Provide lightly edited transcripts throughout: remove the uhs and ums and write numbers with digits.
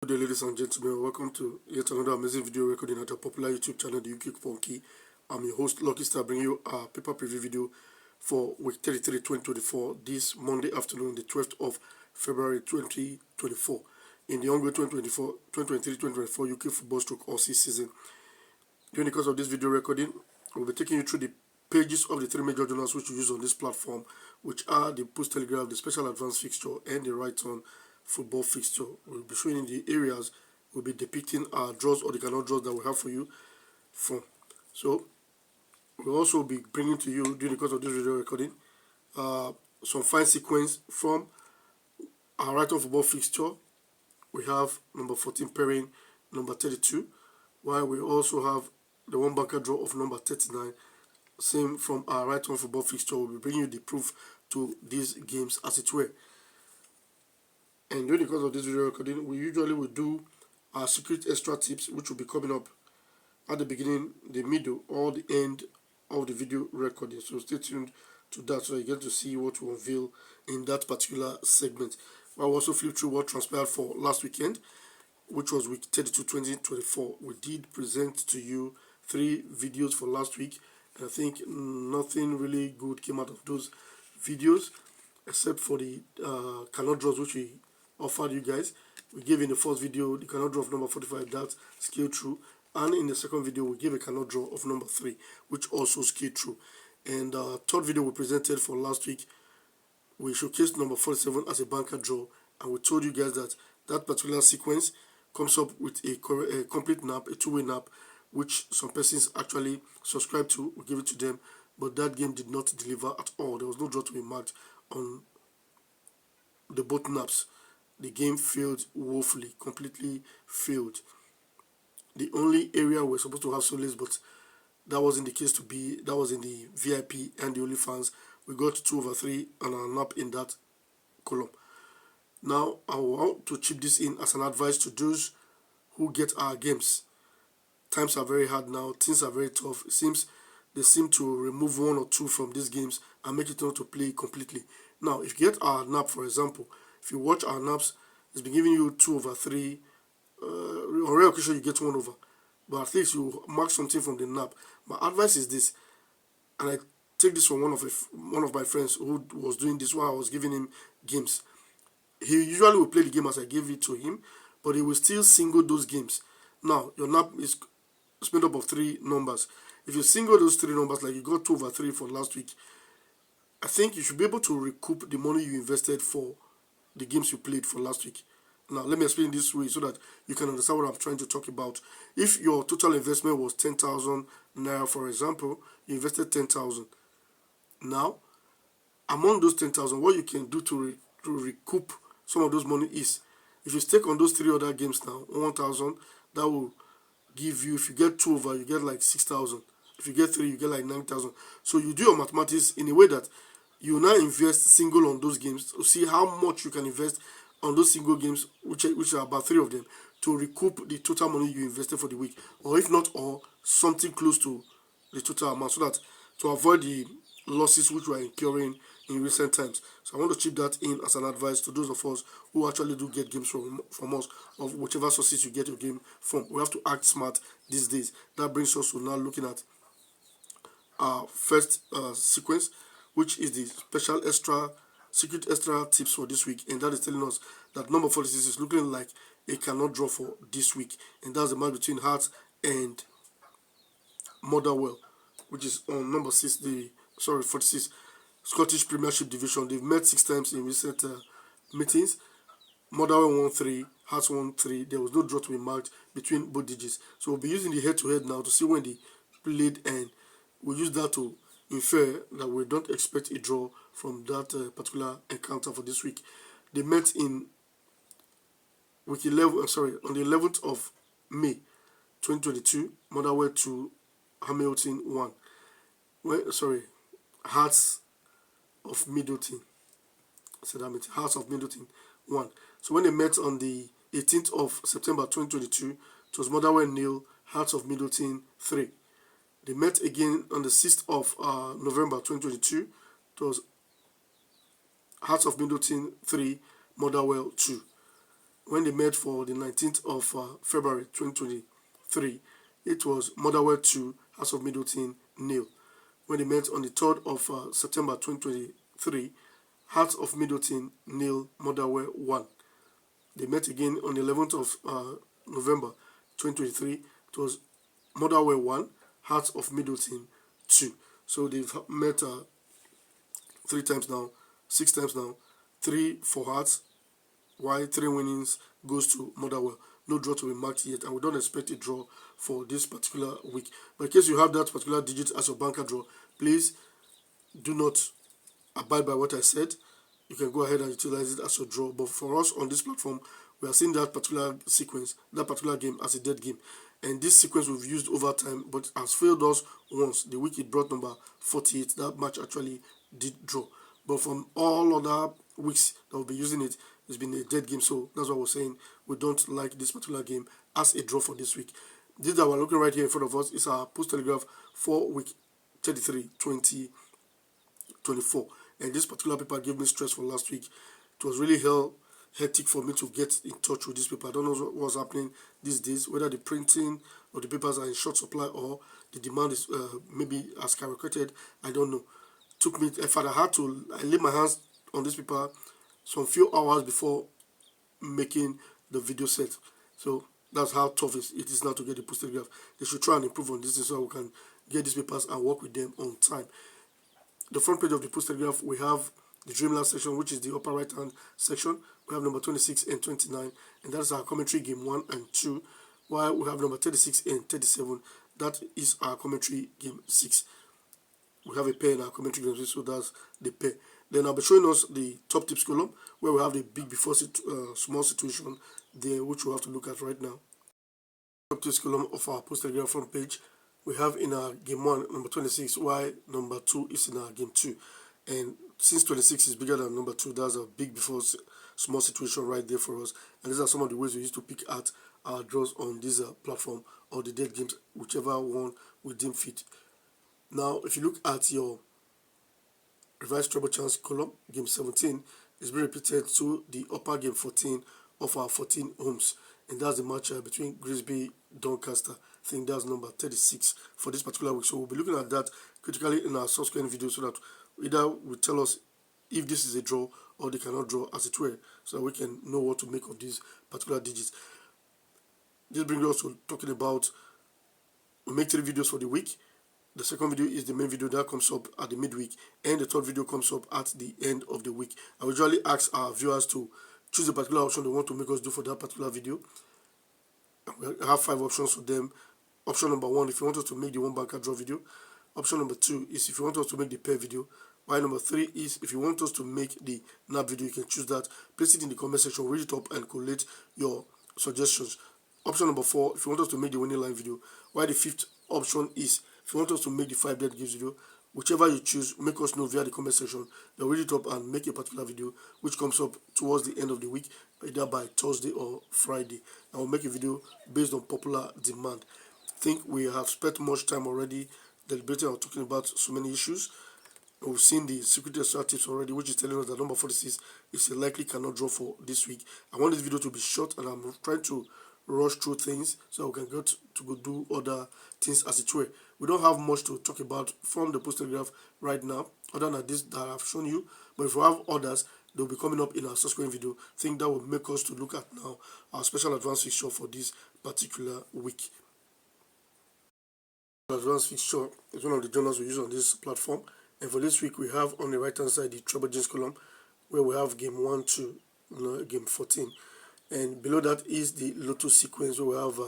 Good day, ladies and gentlemen. Welcome to yet another amazing video recording at our popular YouTube channel, the UK Funky. I'm your host, Lucky Star, bringing you a paper preview video for week 33, 2024, this Monday afternoon, the 12th of February, 2024, in the ongoing 2023-2024 UK football stroke Aussie season. During the course of this video recording, we'll be taking you through the pages of the three major journals which we use on this platform, which are the Post Telegraph, the Special Advance Fixture, and the Right On Football Fixture. We'll be showing in the areas we'll be depicting our draws or the cannot draws that we have for you from. So we'll also be bringing to you during the course of this video recording some fine sequence from our Right On Football Fixture. We have number 14 pairing number 32, while we also have the one banker draw of number 39. Same from our Right On Football Fixture. We'll be bringing you the proof to these games as it were. And during the course of this video recording, we usually will do our secret extra tips, which will be coming up at the beginning, the middle, or the end of the video recording. So stay tuned to that so you get to see what we unveil in that particular segment. I'll also flip through what transpired for last weekend, which was week 32, 2024. We did present to you 3 videos for last week, and I think nothing really good came out of those videos, except for the cannot draws which we offered you guys. We gave in the first video the cannot draw of number 45 that scaled through, and in the second video we gave a cannot draw of number 3 which also scaled through. And third video we presented for last week, we showcased number 47 as a banker draw, and we told you guys that that particular sequence comes up with a complete nap, a two-way nap, which some persons actually subscribed to. We gave it to them, but that game did not deliver at all. There was no draw to be marked on the both naps. The game failed woefully, completely failed. The only area we're supposed to have solace, but that wasn't the case to be. That was in the VIP and the OnlyFans. We got 2/3 and a nap in that column. Now, I want to chip this in as an advice to those who get our games. Times are very hard now. Things are very tough. It seems they seem to remove 1 or 2 from these games and make it not to play completely. Now, if you get our nap, for example, if you watch our naps, it's been giving you 2/3. On rare occasion, you get 1 over. But at least you mark something from the nap. My advice is this, and I take this from one of my friends who was doing this while I was giving him games. He usually will play the game as I gave it to him, but he will still single those games. Now, your nap is made up of 3 numbers. If you single those 3 numbers, like you got 2/3 for last week, I think you should be able to recoup the money you invested for the games you played for last week. Now, let me explain this way so that you can understand what I'm trying to talk about. If your total investment was 10,000 naira, for example, you invested 10,000. Now, among those 10,000, what you can do to recoup some of those money is, if you stake on those 3 other games now, 1,000, that will give you, if you get 2 over, you get like 6,000. If you get 3, you get like 9,000. So you do your mathematics in a way that you now invest single on those games to see how much you can invest on those single games, which are about 3 of them, to recoup the total money you invested for the week, or if not all, something close to the total amount, so that to avoid the losses which we are incurring in recent times. So I want to chip that in as an advice to those of us who actually do get games from us, of whichever sources you get your game from. We have to act smart these days. That brings us to now looking at our first sequence, which is the secret extra tips for this week, and that is telling us that number 46 is looking like a cannot draw for this week, and that's the match between Hearts and Motherwell, which is on number 6, 46 Scottish Premiership Division. They've met 6 times in recent meetings. Motherwell won 3, Hearts won 3. There was no draw to be marked between both digits. So we'll be using the head-to-head now to see when they played, and we'll use that to infer that we don't expect a draw from that particular encounter for this week. They met in week 11. On the 11th of May, 2022. Motherwell 2, Hamilton 1. Hearts of Middleton. Hearts of Middleton 1. So when they met on the 18th of September 2022, it was Motherwell 0, Hearts of Middleton 3. They met again on the 6th of November 2022. It was Hearts of Middleton 3, Motherwell 2. when they met for the 19th of February 2023, it was Motherwell 2, House of Middleton 0. When they met on the 3rd of September 2023, Hearts of Middleton 0, Motherwell 1. They met again on the 11th of November 2023. It was Motherwell 1, Hearts of Middleton 2. So they've met 3 times now, 6 times now. 3 for Hearts, while 3 winnings goes to Motherwell. No draw to be marked yet, and we don't expect a draw for this particular week. But in case you have that particular digit as your banker draw, please do not abide by what I said. You can go ahead and utilize it as your draw. But for us on this platform, we are seeing that particular sequence, that particular game as a dead game. And this sequence we've used over time, but has failed us once. The week it brought number 48, that match actually did draw. But from all other weeks that we'll be using it, it's been a dead game. So that's what we're saying. We don't like this particular game as a draw for this week. This that we're looking right here in front of us is our Post Telegraph for week 33, 2024. And this particular paper gave me stress for last week. It was really hectic for me to get in touch with this paper. I don't know what's happening these days, whether the printing or the papers are in short supply or the demand is maybe as skyrocketed. I don't know. Took me effort. I laid my hands on this paper some few hours before making the video set. So that's how tough it is now to get the Post Telegraph. They should try and improve on this so we can get these papers and work with them on time. The front page of the Post Telegraph, we have the Dreamland section, which is the upper right hand section. We have number 26 and 29, and that's our commentary game 1 and 2. While we have number 36 and 37, that is our commentary game 6. We have a pair in our commentary game 6, so that's the pair. Then I'll be showing us the top tips column, where we have the big before small situation there, which we'll have to look at right now. Top tips column of our Post Telegraph front page, we have in our game 1 number 26, while number 2 is in our game 2. And since 26 is bigger than number 2, that's a big before small situation right there for us. And these are some of the ways we used to pick at our draws on this platform, or the dead games, whichever one we deem fit. Now, if you look at your revised treble chance column, game 17 is being repeated to the upper game 14 of our 14 homes. And that's the match between Grimsby, Doncaster. I think that's number 36 for this particular week. So we'll be looking at that critically in our subsequent video, so that either will tell us if this is a draw or they cannot draw, as it were, so that we can know what to make of these particular digits. This brings us to talking about, we make 3 videos for the week. The second video is the main video that comes up at the midweek, and the third video comes up at the end of the week. I usually ask our viewers to choose a particular option they want to make us do for that particular video. We have 5 options for them. Option number 1, if you want us to make the one banker draw video. Option number 2 is if you want us to make the pair video. While number 3 is if you want us to make the NAP video, you can choose that. Place it in the comment section, read it up, and collate your suggestions. Option number 4, if you want us to make the winning line video. While the 5th option is if you want us to make the 5 dead games video. Whichever you choose, make us know via the comment section. They'll read it up and make a particular video which comes up towards the end of the week, either by Thursday or Friday. I will make a video based on popular demand. I think we have spent much time already deliberating or talking about so many issues. We've seen the security extra tips already, which is telling us that number 46 is a likely cannot draw for this week. I want this video to be short, and I'm trying to rush through things so we can get to go do other things, as it were. We don't have much to talk about from the Post Telegraph right now, other than this that I've shown you. But if we have others, they'll be coming up in our subsequent video. I think that will make us to look at now our special advance fixture for this particular week. Advanced fixture is one of the journals we use on this platform, and for this week we have on the right hand side the treble games column, where we have game 1 to game 14, and below that is the lotto sequence, where we have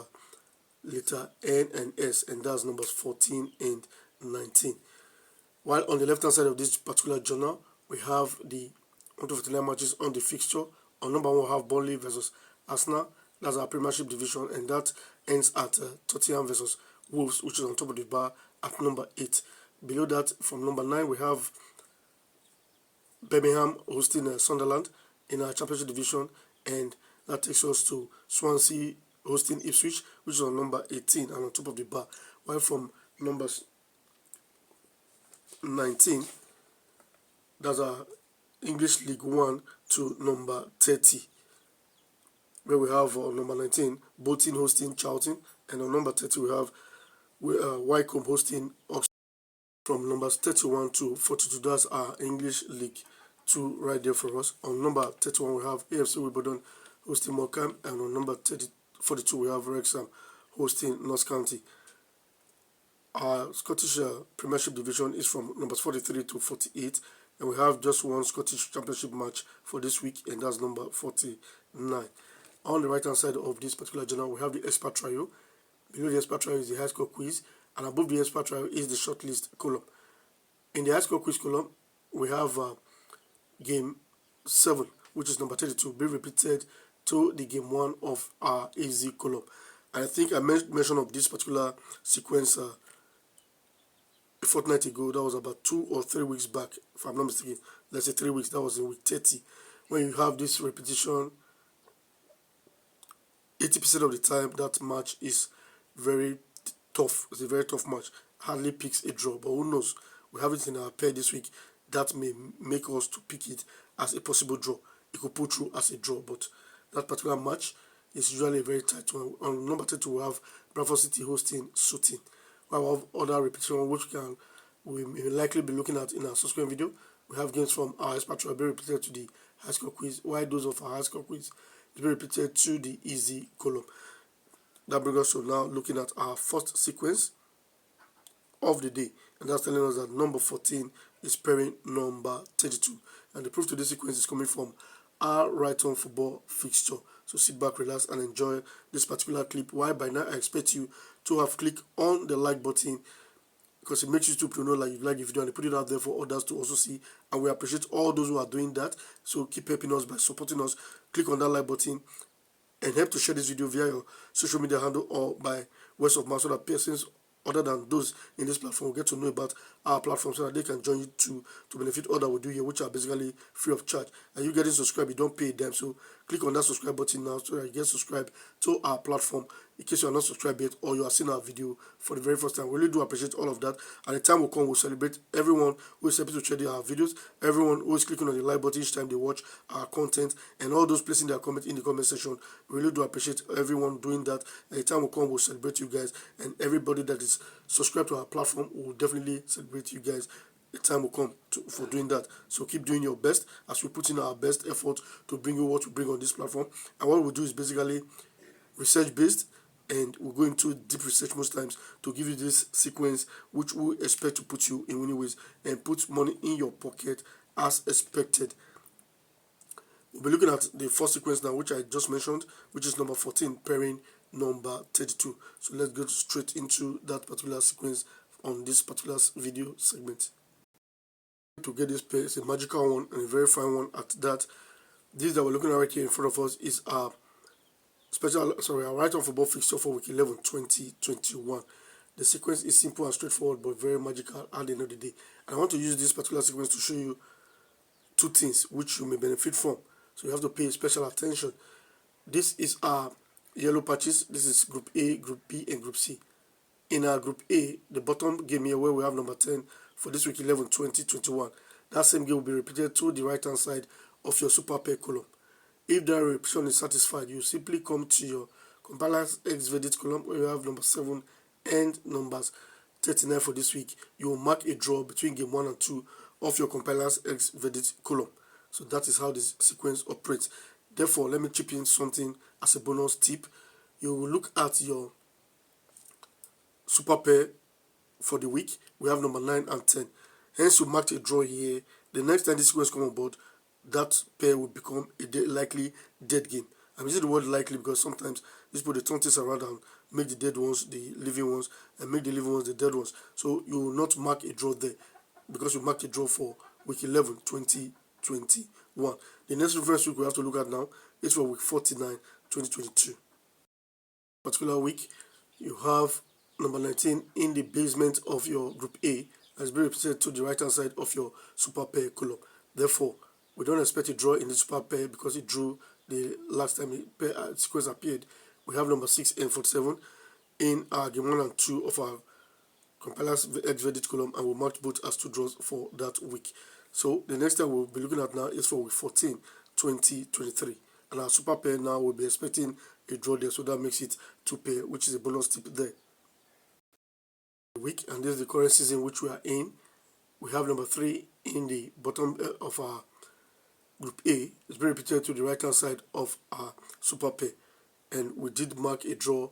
letter N and S, and that's numbers 14 and 19. While on the left hand side of this particular journal we have the 159 matches on the fixture. On number 1 we have Burnley versus Arsenal, that's our Premiership division, and that ends at Tottenham versus Wolves, which is on top of the bar at number 8. Below that, from number 9, we have Birmingham hosting Sunderland in our Championship division, and that takes us to Swansea hosting Ipswich, which is on number 18 and on top of the bar. While from numbers 19, that's our English League 1 to number 30. where we have number 19, Bolton hosting Charlton, and on number 30 we have Wycombe hosting Oxford. From numbers 31 to 42, that's our English League 2 right there for us. On number 31 we have AFC Wimbledon hosting Morecambe, and on number 42 we have Wrexham hosting Notts County. Our Scottish Premiership division is from numbers 43 to 48, and we have just one Scottish Championship match for this week, and that's number 49. On the right hand side of this particular journal, we have the expert trio. Below the expert trio is the high score quiz, and above the expert trio is the shortlist column. In the high score quiz column, we have game 7, which is number 32, being repeated to the game 1 of our AZ column. And I think I mentioned of this particular sequence a fortnight ago. That was about 2 or 3 weeks back, if I'm not mistaken. Let's say 3 weeks. That was in week 30. When you have this repetition, 80% of the time that match is very tough. It's a very tough match. Hardly picks a draw, but who knows? We have it in our pair this week. That may make us to pick it as a possible draw. It could pull through as a draw, but that particular match is usually a very tight one. On number 32, we have Bradford City hosting Sutton. We have other repetition which we may likely be looking at in our subsequent video. We have games from our expert trio being repeated to the high score quiz, while those of our high score quiz will be repeated to the easy column. That brings us to now looking at our first sequence of the day, and that's telling us that number 14 is pairing number 32, and the proof to this sequence is coming from our right-on football fixture. So sit back, relax, and enjoy this particular clip. Why by now I expect you to have clicked on the like button, because it makes YouTube to know like you like the video and they put it out there for others to also see, and we appreciate all those who are doing that. So keep helping us by supporting us. Click on that like button and help to share this video via your social media handle or by words of mouth, so that persons other than those in this platform will get to know about our platform, so that they can join you to benefit all that we do here, which are basically free of charge. And you getting subscribed, you don't pay them. So click on that subscribe button now so that you get subscribed to our platform in case you are not subscribed yet or you are seeing our video for the very first time. We really do appreciate all of that. And the time will come, we'll celebrate everyone who is happy to share our videos, everyone who is clicking on the like button each time they watch our content, and all those placing their comment in the comment section. We really do appreciate everyone doing that. And the time will come, we'll celebrate you guys, and everybody that is subscribed to our platform will definitely celebrate you guys. The time will come for doing that. So keep doing your best as we put in our best effort to bring you what we bring on this platform. And what we do is basically research based, and we'll go into deep research most times to give you this sequence which we expect to put you in winning ways and put money in your pocket as expected. We'll be looking at the first sequence now, which I just mentioned, which is number 14 pairing number 32. So let's go straight into that particular sequence on this particular video segment. To get this pair, it's a magical one and a very fine one at that. This that we're looking at right here in front of us is our our right-on football fixture for week 11 2021. The sequence is simple and straightforward, but very magical at the end of the day. And I want to use this particular sequence to show you two things which you may benefit from. So you have to pay special attention. This is our yellow patches. This is Group A, Group B, and Group C. In our Group A, the bottom game here where we have number 10 for this week 11 2021, that same game will be repeated to the right hand side of your super pair column. If that repetition is satisfied, you simply come to your compiler's X verdict column where you have number 7 and numbers 39 for this week. You will mark a draw between game 1 and 2 of your compiler's X verdict column. So that is how this sequence operates. Therefore, let me chip in something as a bonus tip. You will look at your super pair for the week. We have number 9 and 10. Hence, you marked a draw here. The next time this sequence comes on board, that pair will become a likely dead game. I'm using the word likely because sometimes these people they turn things around and make the dead ones the living ones and make the living ones the dead ones. So you will not mark a draw there because you marked a draw for week 11 2021. The next reference week we have to look at now is for week 49 2022. Particular week, you have number 19 in the basement of your Group A has been represented to the right hand side of your super pair column. Therefore, we don't expect a draw in the super pair because it drew the last time the pair sequence appeared. We have number 6 and 47 in our game 1 and 2 of our compiler's X verdict column, and we'll mark both as 2 draws for that week. So the next time we'll be looking at now is for week 14 2023, and and our super pair now will be expecting a draw there, so that makes it 2 pair, which is a bonus tip there. Week, and this is the current season which we are in. We have number 3 in the bottom of our group A. It's been repeated to the right hand side of our super pair, and we did mark a draw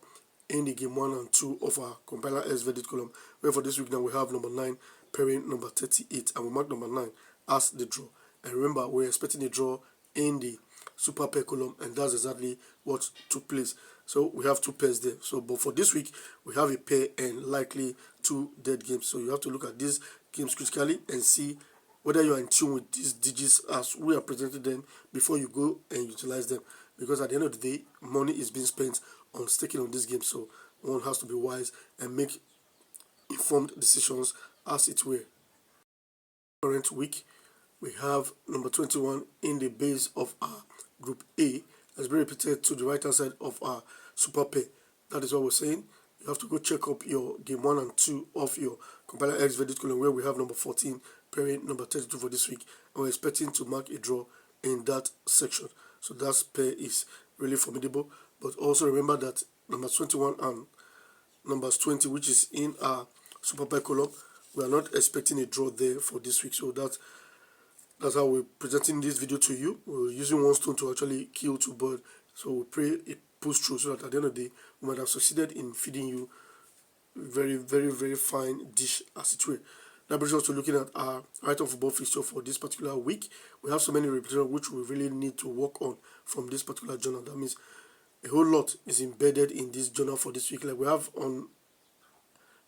in the game 1 and 2 of our compiler S verdict column, where for this week now we have number 9 pairing number 38, and we mark number 9 as the draw. And remember, we're expecting a draw in the super pair column, and that's exactly what took place. So we have 2 pairs there. So but for this week we have a pair and likely 2 dead games. So you have to look at these games critically and see whether you are in tune with these digits as we are presenting them before you go and utilize them, because at the end of the day money is being spent on staking on this game, so one has to be wise and make informed decisions as it were. Current week we have number 21 in the base of our group A, has been repeated to the right hand side of our super pair. That is what we're saying. You have to go check up your game 1 and 2 of your compiler X verdict column, where we have number 14 pairing number 32 for this week, and we're expecting to mark a draw in that section. So that pair is really formidable. But also remember that numbers 21 and numbers 20, which is in our super pair column, we are not expecting a draw there for this week. So that's how we're presenting this video to you. We're using one stone to actually kill 2 birds. So we pray it pulls through, so that at the end of the day we might have succeeded in feeding you very, very, very fine dish as it were. That brings us to looking at our right on football fixture for this particular week. We have so many repetitions which we really need to work on from this particular journal. That means a whole lot is embedded in this journal for this week. Like we have on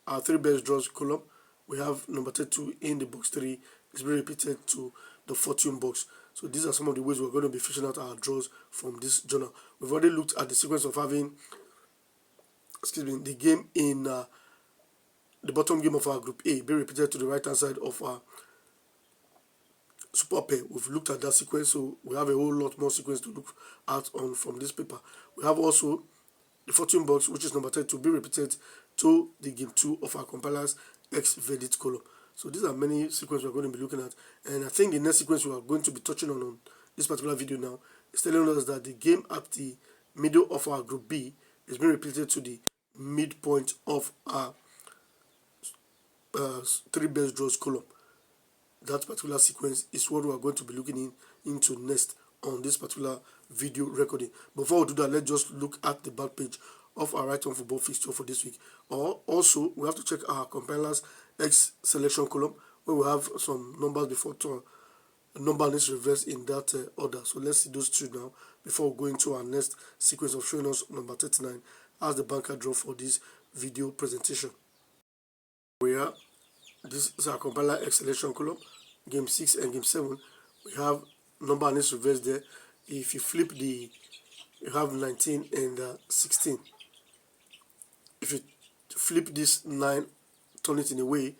our 3 best draws column, we have number 32 in the box 3. It's been repeated to the fortune box. So these are some of the ways we're going to be fishing out our draws from this journal. We've already looked at the sequence of having, the game in the bottom game of our group A being repeated to the right hand side of our super pair. We've looked at that sequence, so we have a whole lot more sequence to look at on from this paper. We have also the fortune box, which is number 10, to be repeated to the game 2 of our compilers X verdict column. So these are many sequences we're going to be looking at, and I think the next sequence we are going to be touching on this particular video now is telling us that the game at the middle of our group B is being repeated to the midpoint of our 3 best draws column. That particular sequence is what we are going to be looking into next on this particular video recording. Before we do that, let's just look at the back page of our right on football fixture for this week. Or also we have to check our compilers X selection column, where we have some numbers before to number needs reverse in that order. So let's see those 2 now before we go into our next sequence of showing us number 39 as the banker draw for this video presentation. This is our compiler X selection column, game 6 and game 7. We have number needs reverse there. If you flip you have 19 and 16. If you flip this 9, turn it in a way,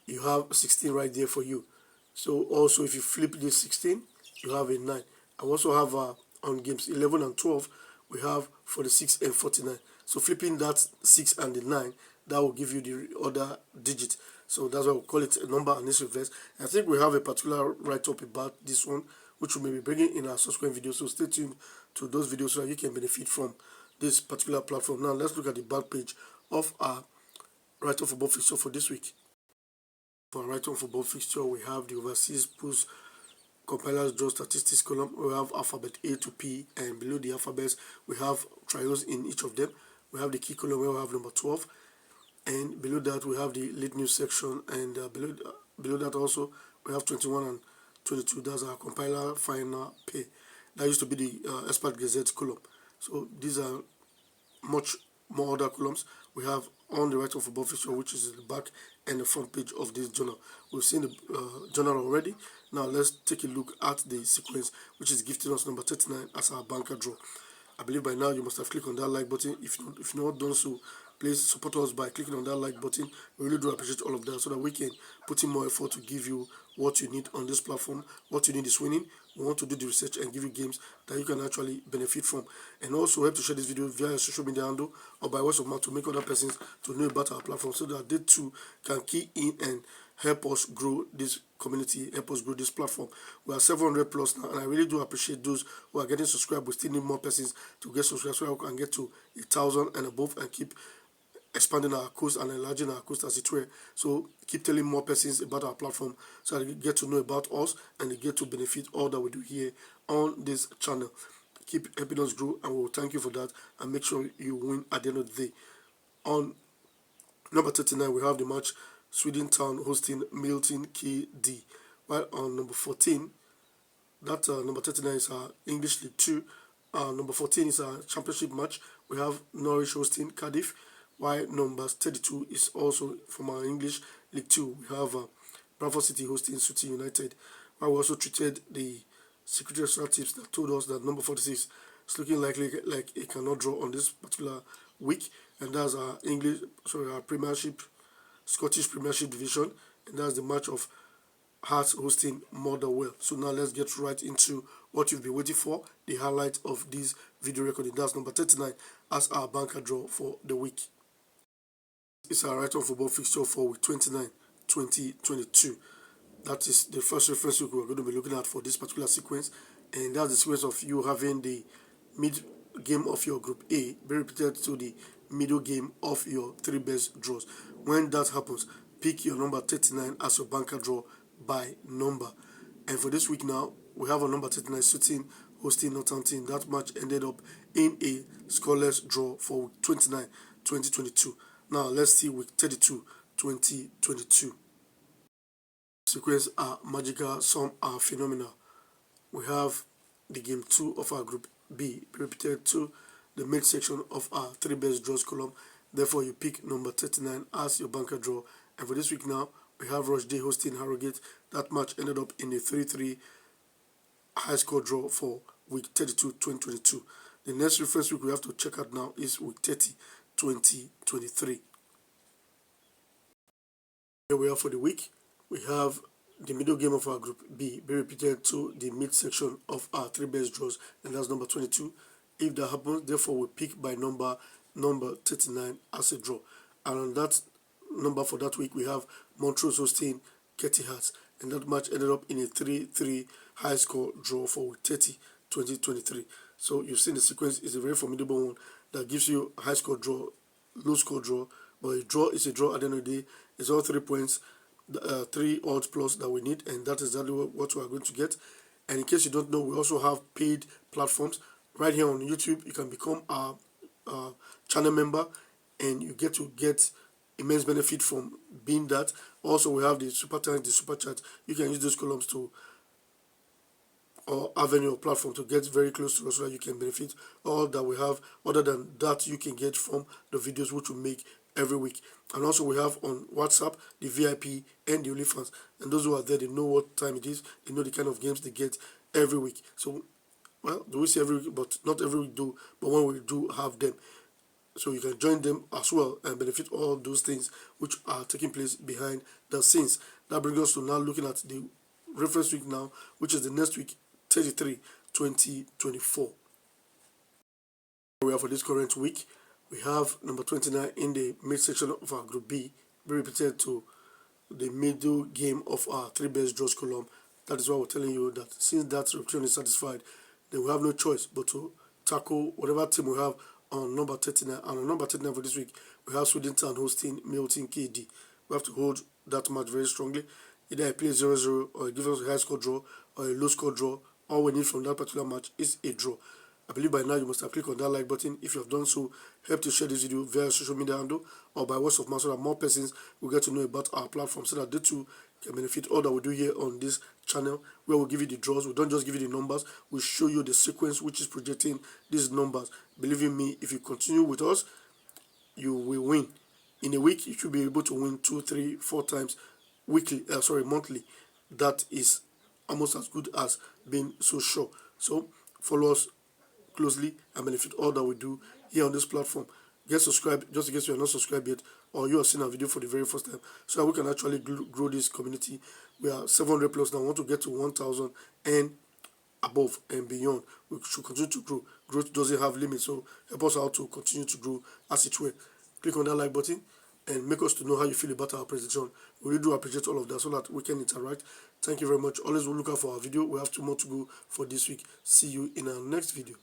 you have 16 right there for you. So also if you flip this 16, you have a 9. I also have on games 11 and 12, we have 46 and 49. So flipping that 6 and the 9, that will give you the other digit. So that's why we call it a number and its reverse. I think we have a particular write-up about this one, which we may be bringing in our subsequent videos. So stay tuned to those videos so that you can benefit from this particular platform. Now let's look at the back page of our right on football fixture for this week. For our right on football fixture, we have the overseas pools compilers draw statistics column. We have alphabet A to P, and below the alphabets we have trials in each of them. We have the key column where we have number 12, and below that we have the late news section, and below that also we have 21 and 22. That's our compiler final pair. That used to be the expert gazette column. So these are much more other columns we have on the right of football fixture, which is the back and the front page of this journal. We've seen the journal already. Now let's take a look at the sequence, which is gifting us number 39 as our banker draw. I believe by now you must have clicked on that like button. If you've not done so, please support us by clicking on that like button. We really do appreciate all of that, so that we can put in more effort to give you what you need on this platform. What you need is winning. We want to do the research and give you games that you can actually benefit from, and also help to share this video via your social media handle or by word of mouth to make other persons to know about our platform, so that they too can key in and help us grow this community, help us grow this platform. We are 700 plus now, and I really do appreciate those who are getting subscribed. We still need more persons to get subscribed so we can get to 1,000 and above and keep expanding our coast and enlarging our coast, as it were. So keep telling more persons about our platform so that they get to know about us and they get to benefit all that we do here on this channel. Keep helping us grow, and we will thank you for that, and make sure you win at the end of the day. On number 39, we have the match Sweden Town hosting Milton KD, while on number 14, that number 39 is our English League 2. Number 14 is our championship match. We have Norwich hosting Cardiff, while number 32 is also from our English League 2. We have Bradford City hosting City United, while we also treated the security extra tips that told us that number 46 is looking likely like it cannot draw on this particular week, and that's our our Premiership, Scottish Premiership division, and that's the match of Hearts hosting Motherwell. So now let's get right into what you've been waiting for, the highlight of this video recording. That's number 39 as our banker draw for the week. It's our right on football fixture for week 29, 2022. That is the first reference week we're going to be looking at for this particular sequence, and that's the sequence of you having the mid game of your group A be repeated to the middle game of your 3 best draws. When that happens, pick your number 39 as your banker draw by number. And for this week now, we have a number 39 Sutton hosting Northampton. That match ended up in a scoreless draw for week 29, 2022. Now let's see week 32, 2022. Sequence are magical, some are phenomenal. We have the game 2 of our group B repeated to the midsection of our 3 best draws column. Therefore, you pick number 39 as your banker draw. And for this week now, we have Rochdale hosting Harrogate. That match ended up in a 3-3 high score draw for week 32, 2022. The next reference week we have to check out now is week 30, 2023. Here we are for the week. We have the middle game of our group B be repeated to the midsection of our 3 best draws, and that's number 22. If that happens, therefore we pick by number 39 as a draw. And on that number for that week, we have Montrose hosting Ketty Hearts, and that match ended up in a 3-3 high score draw for week 30, 2023. So you've seen the sequence is a very formidable one that gives you a high score draw, low score draw, but a draw is a draw at the end of the day. It's all 3 points, 3 odds plus that we need, and that is exactly what we are going to get. And in case you don't know, we also have paid platforms right here on YouTube. You can become our channel member, and you get to get immense benefit from being that. Also, we have the super thanks, the super chat. You can use those columns to or avenue or platform to get very close to us so that you can benefit all that we have. Other than that, you can get from the videos which we make every week. And also we have on WhatsApp the VIP and the OnlyFans, and those who are there, they know what time it is, they know the kind of games they get every week. So, well, do we say every week? But not every week do, but when we do have them, so you can join them as well and benefit all those things which are taking place behind the scenes. That brings us to now looking at the reference week now, which is the next week, 33, 2024. We are for this current week. We have number 29 in the midsection of our group B, be repeated to the middle game of our 3 best draws column. That is why we're telling you that since that repetition is satisfied, then we have no choice but to tackle whatever team we have on number 39. And on number 39 for this week, we have Sweden Town hosting Milton KD. We have to hold that match very strongly. Either I play 0-0 or it gives us a high score draw or a low score draw. All we need from that particular match is a draw. I believe by now you must have clicked on that like button. If you have done so, help to share this video via social media handle or by words of mouth so that more persons will get to know about our platform, so that they too can benefit all that we do here on this channel, where we give you the draws. We don't just give you the numbers, we show you the sequence which is projecting these numbers. Believe in me, if you continue with us, you will win. In a week, you should be able to win 2, 3, 4 times monthly. That is almost as good as being so sure. So follow us closely and benefit all that we do here on this platform. Get subscribed just in case you are not subscribed yet, or you are seeing our video for the very first time, so that we can actually grow this community. We are 700 plus now. We want to get to 1,000 and above and beyond. We should continue to grow. Growth doesn't have limits, so help us out to continue to grow as it were. Click on that like button and make us to know how you feel about our presentation. We really do appreciate all of that so that we can interact. Thank you very much. Always will look out for our video. We have 2 more to go for this week. See you in our next video.